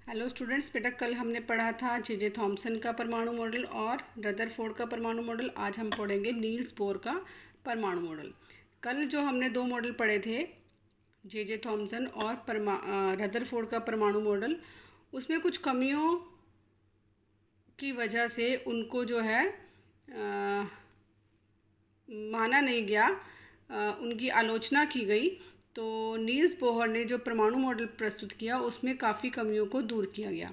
Hello students, बेटा कल हमने पढ़ा था जे थॉमसन का परमाणु मॉडल और रदरफोर्ड का परमाणु मॉडल। आज हम पढ़ेंगे नील्स बोर का परमाणु मॉडल। कल जो हमने दो मॉडल पढ़े थे, जे थॉमसन और रदरफोर्ड का परमाणु मॉडल, उसमें कुछ कमियों की वजह से उनको जो है माना नहीं गया, उनकी आलोचना की गई। तो नील्स बोहर ने जो परमाणु मॉडल प्रस्तुत किया उसमें काफ़ी कमियों को दूर किया गया।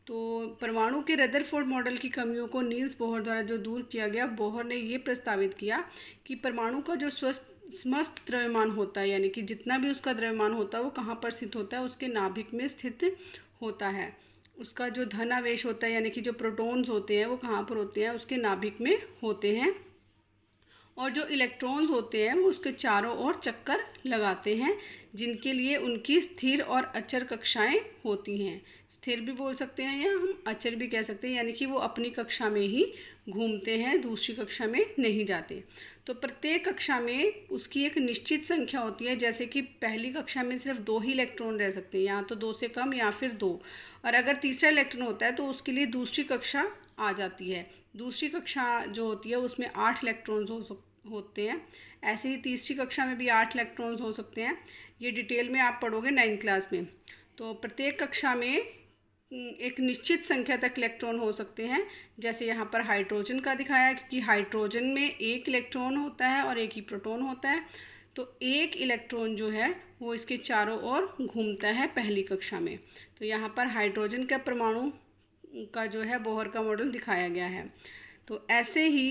तो परमाणु के रदरफोर्ड मॉडल की कमियों को नील्स बोहर द्वारा जो दूर किया गया, बोहर ने ये प्रस्तावित किया कि परमाणु का जो समस्त द्रव्यमान होता है, यानी कि जितना भी उसका द्रव्यमान होता है वो कहाँ पर स्थित होता है, उसके नाभिक में स्थित होता है। उसका जो धन आवेश होता है, यानी कि जो प्रोटॉन्स होते हैं, वो कहाँ पर होते हैं, उसके नाभिक में होते हैं। और जो इलेक्ट्रॉन्स होते हैं वो उसके चारों ओर चक्कर लगाते हैं, जिनके लिए उनकी स्थिर और अचर कक्षाएं होती हैं। स्थिर भी बोल सकते हैं या हम अचर भी कह सकते हैं, यानी कि वो अपनी कक्षा में ही घूमते हैं, दूसरी कक्षा में नहीं जाते। तो प्रत्येक कक्षा में उसकी एक निश्चित संख्या होती है। जैसे कि पहली कक्षा में सिर्फ 2 ही इलेक्ट्रॉन रह सकते हैं, या तो 2 से कम या फिर 2। और अगर तीसरा इलेक्ट्रॉन होता है तो उसके लिए दूसरी कक्षा आ जाती है। दूसरी कक्षा जो होती है उसमें 8 इलेक्ट्रॉन्स होते हैं। ऐसे ही तीसरी कक्षा में भी 8 इलेक्ट्रॉन्स हो सकते हैं। ये डिटेल में आप पढ़ोगे 9th क्लास में। तो प्रत्येक कक्षा में एक निश्चित संख्या तक इलेक्ट्रॉन हो सकते हैं। जैसे यहाँ पर हाइड्रोजन का दिखाया है, क्योंकि हाइड्रोजन में 1 इलेक्ट्रॉन होता है और 1 ही प्रोटॉन होता है। तो 1 इलेक्ट्रॉन जो है वो इसके चारों ओर घूमता है पहली कक्षा में। तो यहाँ पर हाइड्रोजन का परमाणु का जो है बोहर का मॉडल दिखाया गया है। तो ऐसे ही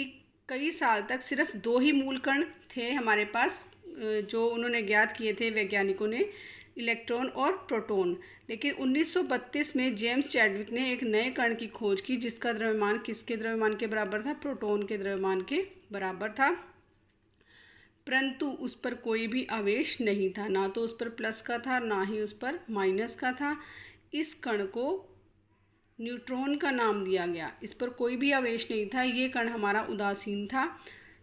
कई साल तक सिर्फ 2 ही मूल कण थे हमारे पास, जो उन्होंने ज्ञात किए थे वैज्ञानिकों ने, इलेक्ट्रॉन और प्रोटॉन। लेकिन 1932 में जेम्स चैडविक ने एक नए कण की खोज की, जिसका द्रव्यमान किसके द्रव्यमान के बराबर था? प्रोटॉन के द्रव्यमान के बराबर था। परंतु उस पर कोई भी आवेश नहीं था, ना तो उस पर प्लस का था, ना ही उस पर माइनस का था। इस कण को न्यूट्रॉन का नाम दिया गया। इस पर कोई भी आवेश नहीं था, ये कण हमारा उदासीन था।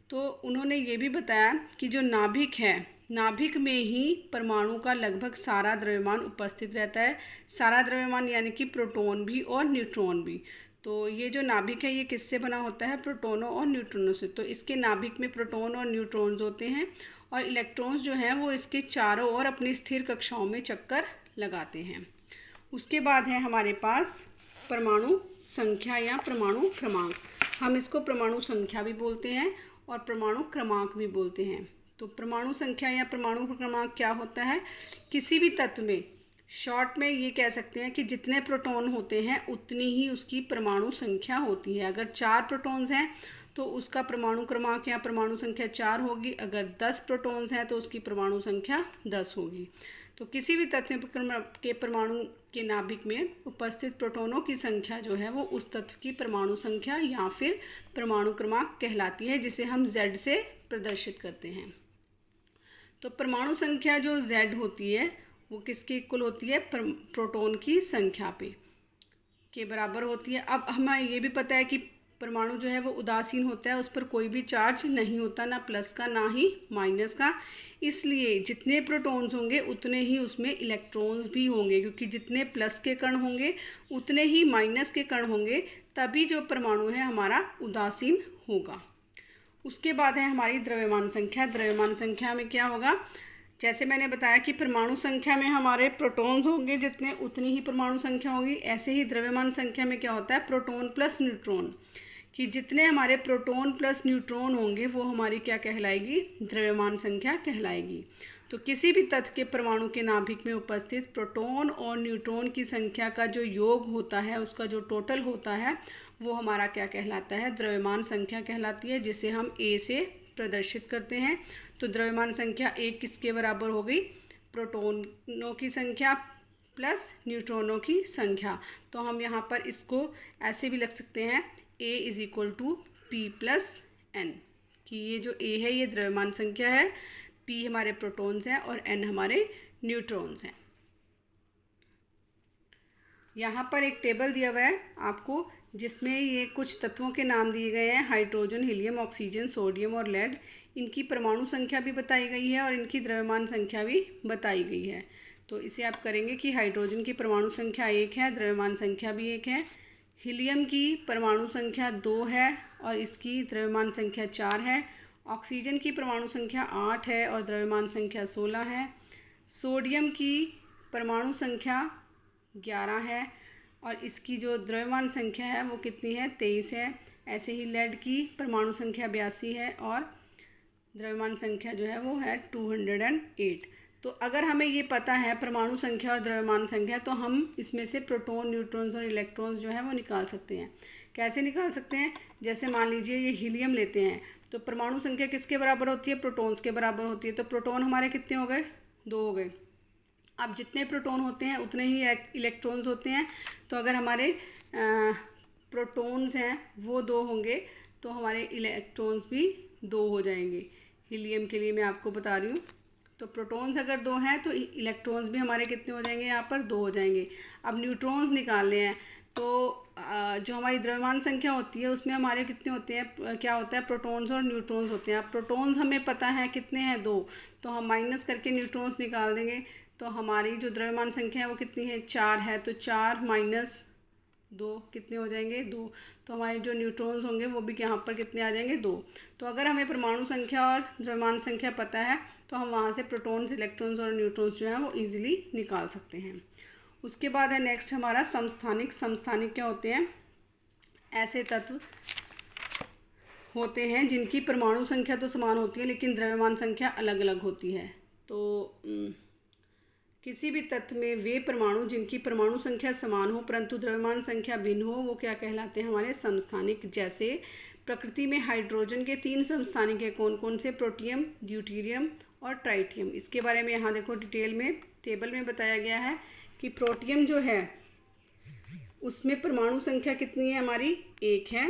तो उन्होंने ये भी बताया कि जो नाभिक है, नाभिक में ही परमाणु का लगभग सारा द्रव्यमान उपस्थित रहता है। सारा द्रव्यमान यानी कि प्रोटॉन भी और न्यूट्रॉन भी। तो ये जो नाभिक है ये किससे बना होता है? प्रोटॉनों और न्यूट्रॉनों से। तो इसके नाभिक में प्रोटॉन और न्यूट्रॉन्स होते हैं, और इलेक्ट्रॉन्स जो हैं वो इसके चारों ओर अपनी स्थिर कक्षाओं में चक्कर लगाते हैं। उसके बाद है हमारे पास परमाणु संख्या या परमाणु क्रमांक। हम इसको परमाणु संख्या भी बोलते हैं और परमाणु क्रमांक भी बोलते हैं। तो परमाणु संख्या या परमाणु क्रमांक क्या होता है? किसी भी तत्व में शॉर्ट में ये कह सकते हैं कि जितने प्रोटॉन होते हैं उतनी ही उसकी परमाणु संख्या होती है। अगर 4 प्रोटॉन्स हैं तो उसका परमाणु क्रमांक या परमाणु संख्या 4 होगी। अगर 10 प्रोटॉन्स हैं तो उसकी परमाणु संख्या 10 होगी। तो किसी भी तत्व के परमाणु के नाभिक में उपस्थित प्रोटॉनों की संख्या जो है वो उस तत्व की परमाणु संख्या या फिर परमाणु क्रमांक कहलाती है, जिसे हम Z से प्रदर्शित करते हैं। तो परमाणु संख्या जो Z होती है वो किसके इक्वल होती है? प्रोटॉन की संख्या के बराबर होती है। अब हमें ये भी पता है कि परमाणु जो है वो उदासीन होता है, उस पर कोई भी चार्ज नहीं होता, ना प्लस का ना ही माइनस का। इसलिए जितने प्रोटॉन्स होंगे उतने ही उसमें इलेक्ट्रॉन्स भी होंगे, क्योंकि जितने प्लस के कण होंगे उतने ही माइनस के कण होंगे, तभी जो परमाणु है हमारा उदासीन होगा। उसके बाद है हमारी द्रव्यमान संख्या। द्रव्यमान संख्या में क्या होगा? जैसे मैंने बताया कि परमाणु संख्या में हमारे प्रोटॉन्स होंगे जितने, उतनी ही परमाणु संख्या होगी। ऐसे ही द्रव्यमान संख्या में क्या होता है? प्रोटॉन प्लस न्यूट्रॉन, कि जितने हमारे प्रोटॉन प्लस न्यूट्रॉन होंगे वो हमारी क्या कहलाएगी? द्रव्यमान संख्या कहलाएगी। तो किसी भी तत्व के परमाणु के नाभिक में उपस्थित प्रोटॉन और न्यूट्रॉन की संख्या का जो योग होता है, उसका जो टोटल होता है, वो हमारा क्या कहलाता है? द्रव्यमान संख्या कहलाती है, जिसे हम A से प्रदर्शित करते हैं। तो द्रव्यमान संख्या 1 किसके बराबर हो गई? प्रोटॉनों की संख्या प्लस न्यूट्रॉनों की संख्या। तो हम यहाँ पर इसको ऐसे भी लिख सकते हैं, A = P + N, कि ये जो A है ये द्रव्यमान संख्या है, P हमारे प्रोटॉन्स हैं और N हमारे न्यूट्रॉन्स हैं। यहाँ पर एक टेबल दिया हुआ है आपको, जिसमें ये कुछ तत्वों के नाम दिए गए हैं: हाइड्रोजन, हीलियम, ऑक्सीजन, सोडियम और लेड। इनकी परमाणु संख्या भी बताई गई है और इनकी द्रव्यमान संख्या भी बताई गई है। तो इसे आप करेंगे कि हाइड्रोजन की परमाणु संख्या 1 है, द्रव्यमान संख्या भी 1 है। हीलियम की परमाणु संख्या 2 है और इसकी द्रव्यमान संख्या 4 है। ऑक्सीजन की परमाणु संख्या 8 है और द्रव्यमान संख्या 16 है। सोडियम की परमाणु संख्या 11 है और इसकी जो द्रव्यमान संख्या है वो कितनी है, 23 है। ऐसे ही लेड की परमाणु संख्या 82 है और द्रव्यमान संख्या जो है वो है 208। तो अगर हमें ये पता है परमाणु संख्या और द्रव्यमान संख्या, तो हम इसमें से प्रोटॉन, न्यूट्रॉन्स और इलेक्ट्रॉन्स जो है वो निकाल सकते हैं। कैसे निकाल सकते हैं? जैसे मान लीजिए ये हीलियम लेते हैं तो परमाणु संख्या किसके बराबर होती है, प्रोटॉन्स के बराबर होती है। तो प्रोटॉन हमारे कितने हो गए, 2 हो गए। अब जितने प्रोटॉन होते हैं उतने ही इलेक्ट्रॉन्स होते हैं। तो अगर हमारे प्रोटॉन्स हैं वो 2 होंगे तो हमारे इलेक्ट्रॉन्स भी 2 हो जाएंगे। हीलियम के लिए मैं आपको बता रही हूँ। तो प्रोटॉन्स अगर 2 हैं तो इलेक्ट्रॉन्स भी हमारे कितने हो जाएंगे, यहाँ पर 2 हो जाएंगे। अब न्यूट्रॉन्स निकालने हैं तो जो हमारी द्रव्यमान संख्या होती है उसमें हमारे कितने होते हैं, क्या होता है, प्रोटॉन्स और न्यूट्रॉन्स होते हैं। अब प्रोटॉन्स हमें पता है कितने हैं, 2, तो हम माइनस करके न्यूट्रॉन्स निकाल देंगे। तो हमारी जो द्रव्यमान संख्या है वो कितनी है, 4 है। तो 4 माइनस 2 कितने हो जाएंगे, 2। तो हमारे जो न्यूट्रॉन्स होंगे वो भी यहाँ पर कितने आ जाएंगे, 2। तो अगर हमें परमाणु संख्या और द्रव्यमान संख्या पता है तो हम वहाँ से प्रोटॉन्स, इलेक्ट्रॉन्स और न्यूट्रॉन्स जो हैं वो ईजिली निकाल सकते हैं। उसके बाद है नेक्स्ट हमारा समस्थानिक। समस्थानिक क्या होते हैं? ऐसे तत्व होते हैं जिनकी परमाणु संख्या तो समान होती है लेकिन द्रव्यमान संख्या अलग अलग होती है। तो किसी भी तत्व में वे परमाणु जिनकी परमाणु संख्या समान हो परंतु द्रव्यमान संख्या भिन्न हो वो क्या कहलाते हैं, हमारे समस्थानिक। जैसे प्रकृति में हाइड्रोजन के 3 समस्थानिक हैं। कौन कौन से? प्रोटियम, ड्यूटीरियम और ट्राइटियम। इसके बारे में यहाँ देखो डिटेल में टेबल में बताया गया है कि प्रोटियम जो है उसमें परमाणु संख्या कितनी है, हमारी 1 है।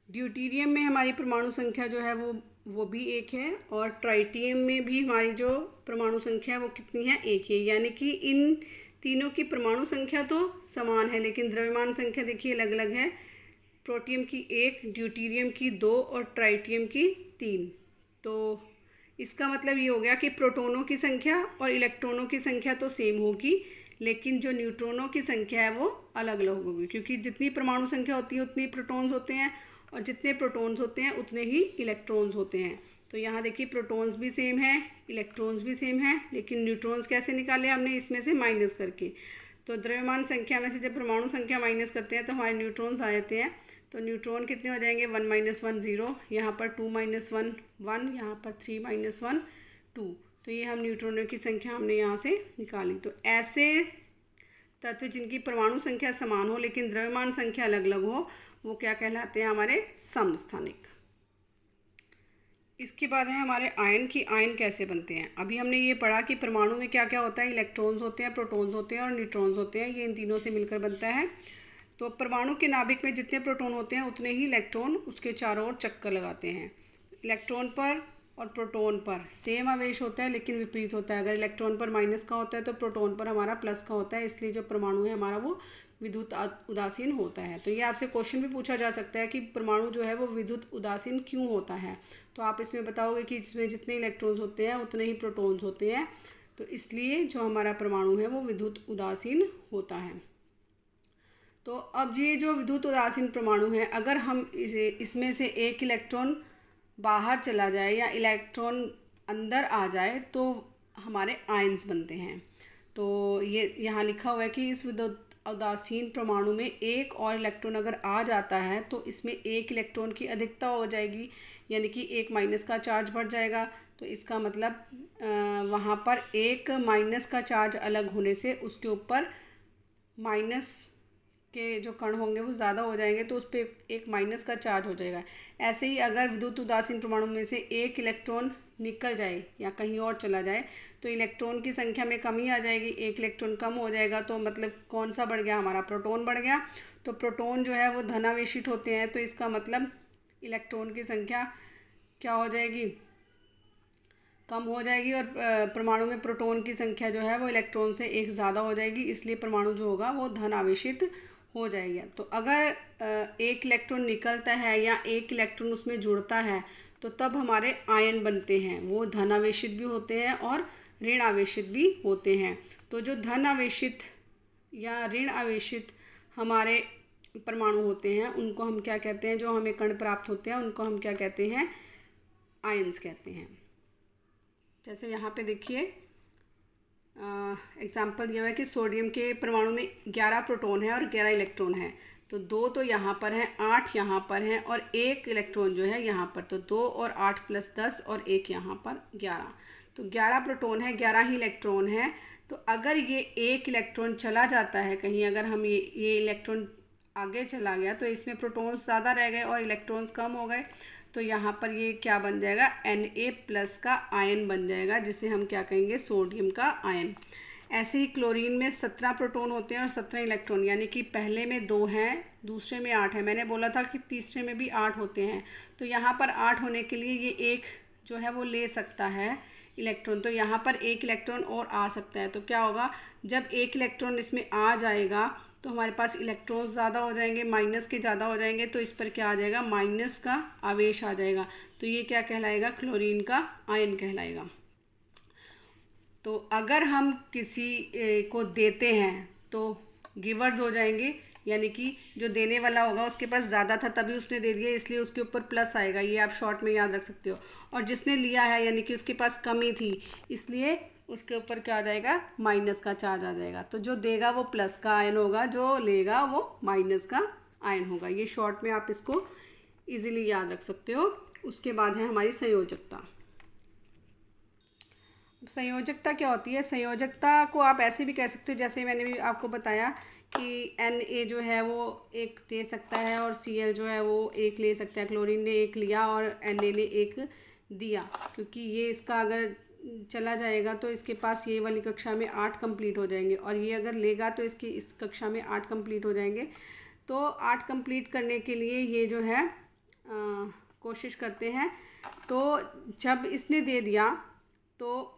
ड्यूटीरियम में हमारी परमाणु संख्या जो है वो भी 1 है और ट्राइटियम में भी हमारी जो परमाणु संख्या है वो कितनी है, 1 है। यानी कि इन तीनों की परमाणु संख्या तो समान है लेकिन द्रव्यमान संख्या देखिए अलग अलग है। प्रोटियम की 1, ड्यूटीरियम की 2 और ट्राइटियम की 3। तो इसका मतलब ये हो गया कि प्रोटॉनों की संख्या और इलेक्ट्रॉनों की संख्या तो सेम होगी लेकिन जो न्यूट्रॉनों की संख्या है वो अलग अलग होगी, क्योंकि जितनी परमाणु संख्या होती है उतनी प्रोटॉन्स होते हैं और जितने प्रोटॉन्स होते हैं उतने ही इलेक्ट्रॉन्स होते हैं। तो यहाँ देखिए प्रोटॉन्स भी सेम है, इलेक्ट्रॉन्स भी सेम है, लेकिन न्यूट्रॉन्स कैसे निकाले हमने, इसमें से माइनस करके। तो द्रव्यमान संख्या में से जब परमाणु संख्या माइनस करते हैं तो हमारे न्यूट्रॉन्स आ जाते हैं। तो न्यूट्रॉन कितने हो जाएंगे, 1 - 1 0, यहाँ पर 2 - 1 1, यहाँ पर 3 - 1 2। तो ये हम न्यूट्रॉनों की संख्या हमने यहाँ से निकाली। तो ऐसे तत्व जिनकी परमाणु संख्या समान हो लेकिन द्रव्यमान संख्या अलग अलग हो वो क्या कहलाते हैं, हमारे समस्थानिक। इसके बाद है हमारे आयन की आयन कैसे बनते हैं। अभी हमने ये पढ़ा कि परमाणु में क्या क्या होता है, इलेक्ट्रॉन्स होते हैं, प्रोटॉन्स होते हैं और न्यूट्रॉन्स होते हैं। ये इन तीनों से मिलकर बनता है। तो परमाणु के नाभिक में जितने प्रोटॉन होते हैं उतने ही इलेक्ट्रॉन उसके चारों ओर चक्कर लगाते हैं। इलेक्ट्रॉन पर और प्रोटॉन पर सेम आवेश होता है लेकिन विपरीत होता है। अगर इलेक्ट्रॉन पर माइनस का होता है तो प्रोटॉन पर हमारा प्लस का होता है, इसलिए जो परमाणु है हमारा वो विद्युत उदासीन होता है। तो ये आपसे क्वेश्चन भी पूछा जा सकता है कि परमाणु जो है वो विद्युत उदासीन क्यों होता है। तो आप इसमें बताओगे कि इसमें जितने इलेक्ट्रॉन्स होते हैं उतने ही प्रोटॉन्स होते हैं, तो इसलिए जो हमारा परमाणु है वो विद्युत उदासीन होता है। तो अब ये जो विद्युत उदासीन परमाणु है, अगर हम इसमें से एक इलेक्ट्रॉन बाहर चला जाए या इलेक्ट्रॉन अंदर आ जाए तो हमारे आयन्स बनते हैं। तो ये यहाँ लिखा हुआ है कि इस विद्युत उदासीन परमाणु में एक और इलेक्ट्रॉन अगर आ जाता है तो इसमें एक इलेक्ट्रॉन की अधिकता हो जाएगी, यानी कि एक माइनस का चार्ज बढ़ जाएगा। तो इसका मतलब वहाँ पर एक माइनस का चार्ज अलग होने से उसके ऊपर माइनस के जो कण होंगे वो ज़्यादा हो जाएंगे, तो उस पर एक माइनस का चार्ज हो जाएगा। ऐसे ही अगर विद्युत उदासीन परमाणु में से एक इलेक्ट्रॉन निकल जाए या कहीं और चला जाए तो इलेक्ट्रॉन की संख्या में कमी आ जाएगी, एक इलेक्ट्रॉन कम हो जाएगा। तो मतलब कौन सा बढ़ गया, हमारा प्रोटॉन बढ़ गया। तो प्रोटॉन जो है वो धनावेशित होते हैं, तो इसका मतलब इलेक्ट्रॉन की संख्या क्या हो जाएगी, कम हो जाएगी। और परमाणु में प्रोटॉन की संख्या जो है वो इलेक्ट्रॉन से एक ज़्यादा हो जाएगी, इसलिए परमाणु जो होगा वो धन आवेशित हो जाएगा। तो अगर एक इलेक्ट्रॉन निकलता है या एक इलेक्ट्रॉन उसमें जुड़ता है तो तब हमारे आयन बनते हैं, वो धनावेशित भी होते हैं और ऋण आवेशित भी होते हैं। तो जो धन आवेशित या ऋण आवेशित हमारे परमाणु होते हैं उनको हम क्या कहते हैं, जो हमें कण प्राप्त होते हैं उनको हम क्या कहते हैं, आयंस कहते हैं। जैसे यहाँ पे देखिए एग्जाम्पल दिया हुआ है कि सोडियम के परमाणु में 11 प्रोटॉन है और 11 इलेक्ट्रॉन है। तो 2 तो यहाँ पर है, 8 यहाँ पर है और 1 इलेक्ट्रॉन जो है यहाँ पर। तो 2 और 8 + 10 और 1 यहाँ पर 11। तो 11 प्रोटॉन है, 11 ही इलेक्ट्रॉन है। तो अगर ये 1 इलेक्ट्रॉन चला जाता है कहीं, अगर हम ये इलेक्ट्रॉन आगे चला गया तो इसमें प्रोटॉन्स ज़्यादा रह गए और इलेक्ट्रॉन्स कम हो गए। तो यहाँ पर ये क्या बन जाएगा, Na+ का आयन बन जाएगा, जिसे हम क्या कहेंगे, सोडियम का आयन। ऐसे ही क्लोरीन में 17 प्रोटॉन होते हैं और 17 इलेक्ट्रॉन, यानी कि पहले में 2 हैं, दूसरे में 8 है। मैंने बोला था कि तीसरे में भी 8 होते हैं। तो यहाँ पर 8 होने के लिए ये 1 जो है वो ले सकता है इलेक्ट्रॉन। तो यहाँ पर 1 इलेक्ट्रॉन और आ सकता है। तो क्या होगा, जब 1 इलेक्ट्रॉन इसमें आ जाएगा तो हमारे पास इलेक्ट्रॉन्स ज़्यादा हो जाएंगे, माइनस के ज़्यादा हो जाएंगे। तो इस पर क्या आ जाएगा, माइनस का आवेश आ जाएगा। तो ये क्या कहलाएगा, क्लोरीन का आयन कहलाएगा। तो अगर हम किसी को देते हैं तो गिवर्स हो जाएंगे, यानी कि जो देने वाला होगा उसके पास ज़्यादा था तभी उसने दे दिया, इसलिए उसके ऊपर प्लस आएगा। ये आप शॉर्ट में याद रख सकते हो। और जिसने लिया है यानी कि उसके पास कमी थी, इसलिए उसके ऊपर क्या आ जाएगा, माइनस का चार्ज आ जाएगा। तो जो देगा वो प्लस का आयन होगा, जो लेगा वो माइनस का आयन होगा। ये शॉर्ट में आप इसको इजीली याद रख सकते हो। उसके बाद है हमारी संयोजकता। संयोजकता क्या होती है, संयोजकता को आप ऐसे भी कह सकते हो, जैसे मैंने भी आपको बताया कि Na जो है वो 1 दे सकता है और Cl जो है वो 1 ले सकता है। क्लोरीन ने 1 लिया और Na ने 1 दिया, क्योंकि ये इसका अगर चला जाएगा तो इसके पास ये वाली कक्षा में 8 कंप्लीट हो जाएंगे, और ये अगर लेगा तो इसकी इस कक्षा में 8 कंप्लीट हो जाएंगे। तो 8 कंप्लीट करने के लिए ये जो है कोशिश करते हैं। तो जब इसने दे दिया तो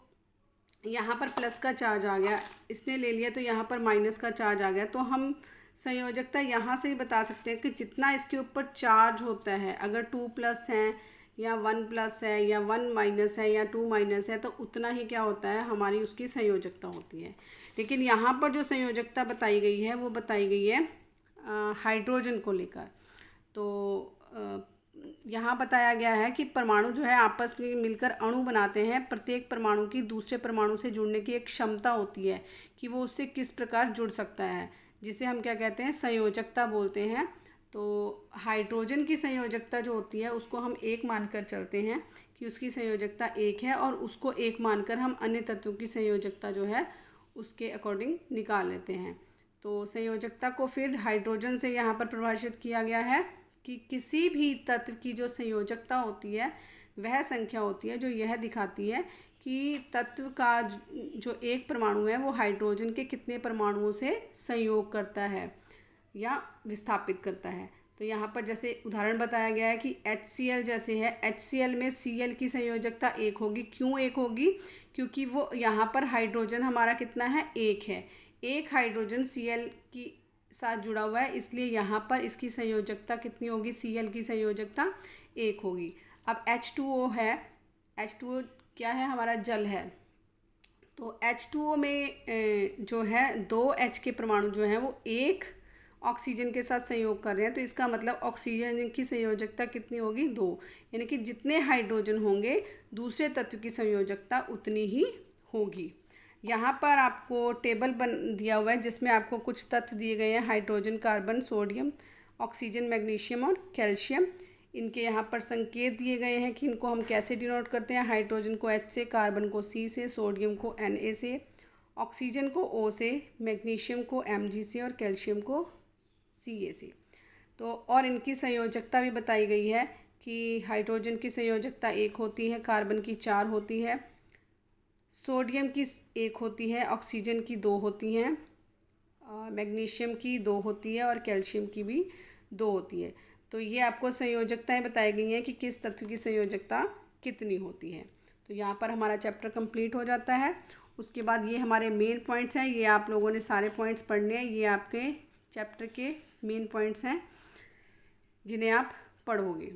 यहाँ पर प्लस का चार्ज आ गया, इसने ले लिया तो यहाँ पर माइनस का चार्ज आ गया। तो हम संयोजकता यहाँ से ही बता सकते हैं कि जितना इसके ऊपर चार्ज होता है, अगर 2+ है या 1+ है या 1- है या 2- है, तो उतना ही क्या होता है, हमारी उसकी संयोजकता होती है। लेकिन यहाँ पर जो संयोजकता बताई गई है वो बताई गई है हाइड्रोजन को लेकर। तो यहाँ बताया गया है कि परमाणु जो है आपस में मिलकर अणु बनाते हैं। प्रत्येक परमाणु की दूसरे परमाणु से जुड़ने की एक क्षमता होती है कि वो उससे किस प्रकार जुड़ सकता है, जिसे हम क्या कहते हैं, संयोजकता बोलते हैं। तो हाइड्रोजन की संयोजकता जो होती है उसको हम 1 मानकर चलते हैं कि उसकी संयोजकता 1 है, और उसको 1 मानकर हम अन्य तत्वों की संयोजकता जो है उसके अकॉर्डिंग निकाल लेते हैं। तो संयोजकता को फिर हाइड्रोजन से यहाँ पर परिभाषित किया गया है कि किसी भी तत्व की जो संयोजकता होती है वह संख्या होती है जो यह दिखाती है कि तत्व का जो एक परमाणु है वो हाइड्रोजन के कितने परमाणुओं से संयोग करता है या विस्थापित करता है। तो यहाँ पर जैसे उदाहरण बताया गया है कि HCl जैसे है, HCl में Cl की संयोजकता 1 होगी। क्यों 1 होगी, क्योंकि वो यहाँ पर हाइड्रोजन हमारा कितना है, 1 है। 1 हाइड्रोजन Cl की साथ जुड़ा हुआ है, इसलिए यहाँ पर इसकी संयोजकता कितनी होगी, Cl की संयोजकता 1 होगी। अब H2O है, H2O क्या है, हमारा जल है। तो H2O में जो है 2 H के परमाणु जो हैं वो 1 ऑक्सीजन के साथ संयोग कर रहे हैं। तो इसका मतलब ऑक्सीजन की संयोजकता कितनी होगी, 2। यानी कि जितने हाइड्रोजन होंगे दूसरे तत्व की संयोजकता उतनी ही होगी। यहाँ पर आपको टेबल दिया हुआ है जिसमें आपको कुछ तत्व दिए गए हैं, hydrogen, carbon, sodium, oxygen, magnesium और कैल्शियम। इनके यहाँ पर संकेत दिए गए हैं कि इनको हम कैसे डिनोट करते हैं। हाइड्रोजन को H से, कार्बन को C से, सोडियम को Na से, ऑक्सीजन को O से, मैग्नीशियम को Mg से और कैल्शियम को Ca से। तो और इनकी संयोजकता भी बताई गई है कि हाइड्रोजन की संयोजकता 1 होती है, कार्बन की 4 होती है, सोडियम की 1 होती है, ऑक्सीजन की 2 होती हैं, मैग्नीशियम की 2 होती है और कैल्शियम की भी 2 होती है। तो ये आपको संयोजकताएं बताई गई हैं कि किस तत्व की संयोजकता कितनी होती है। तो यहाँ पर हमारा चैप्टर कंप्लीट हो जाता है। उसके बाद ये हमारे मेन पॉइंट्स हैं, ये आप लोगों ने सारे पॉइंट्स पढ़ने हैं। ये आपके चैप्टर के मेन पॉइंट्स हैं जिन्हें आप पढ़ोगे।